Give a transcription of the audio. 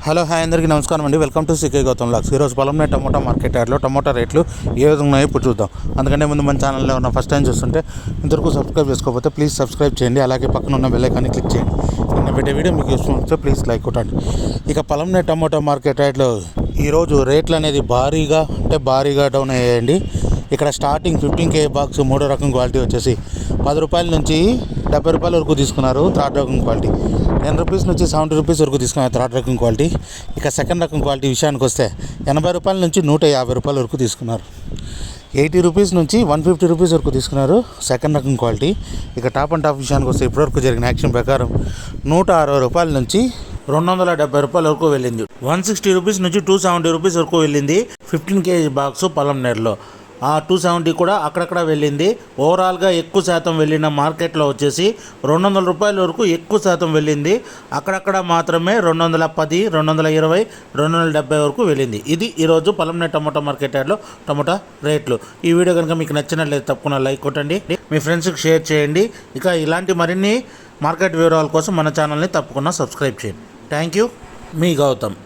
Hello hi అందరికీ నమస్కారం అండి. వెల్కమ్ టు సికే గౌతమ్ లాక్స్. ఈరోజు పొలంనే టమోటా మార్కెట్ యార్డ్లో టమోటా రేట్లు ఏ విధంగా ఉన్నాయో ఇప్పుడు చూద్దాం. అందుకంటే ముందు మన ఛానల్లో ఉన్న ఫస్ట్ టైం చూస్తుంటే ఇంతవరకు సబ్స్క్రైబ్ చేసుకోకపోతే ప్లీజ్ సబ్స్క్రైబ్ చేయండి. అలాగే పక్కన ఉన్న బెల్ ఐకాన్ని క్లిక్ చేయండి. నిన్న పెట్టే వీడియో మీకు ఇష్టం వస్తే ప్లీజ్ లైక్ కొట్టండి. ఇక పొలంనే టమోటా మార్కెట్ యార్డ్లో ఈరోజు రేట్లు అనేది భారీగా డౌన్ అయ్యాయండి. ఇక్కడ స్టార్టింగ్ 15 kg బాక్స్ మూడో రకం క్వాలిటీ వచ్చేసి 10 రూపాయల నుంచి 70 రూపాయల వరకు తీసుకున్నారు. థర్డ్ రకం క్వాలిటీ 10 రూపీస్ నుంచి 70 రూపీస్ వరకు తీసుకున్నారు థర్డ్ రకం క్వాలిటీ. ఇక సెకండ్ రకం క్వాలిటీ విషయానికి వస్తే 80 రూపాయల నుంచి 150 రూపాయల వరకు తీసుకున్నారు. 80 రూపీస్ నుంచి 150 రూపీస్ వరకు తీసుకున్నారు సెకండ్ రకం క్వాలిటీ. ఇక టాప్ అండ్ టాప్ విషయానికి వస్తే ఇప్పటివరకు జరిగిన యాక్షన్ ప్రకారం 160 రూపాయల నుంచి 270 రూపాయల వరకు వెళ్ళింది. 160 రూపీస్ నుంచి 270 రూపీస్ వరకు వెళ్ళింది 15 kg బాక్స్ పొలంనేరులో. ఆ 270 కూడా అక్కడక్కడ వెళ్ళింది. ఓవరాల్గా ఎక్కువ శాతం వెళ్ళిన మార్కెట్లో వచ్చేసి 200 రూపాయల వరకు ఎక్కువ శాతం వెళ్ళింది. అక్కడక్కడ మాత్రమే 210, 220, 270 వరకు వెళ్ళింది. ఇది ఈరోజు పొలంనే టమోటా మార్కెట్ యార్డ్లో టమోటా రేట్లు. ఈ వీడియో కనుక మీకు నచ్చినట్లయితే తప్పకుండా లైక్ కొట్టండి, మీ ఫ్రెండ్స్కి షేర్ చేయండి. ఇక ఇలాంటి మరిన్ని మార్కెట్ వివరాల కోసం మన ఛానల్ని తప్పకుండా సబ్స్క్రైబ్ చేయండి. థ్యాంక్ యూ, మీ గౌతమ్.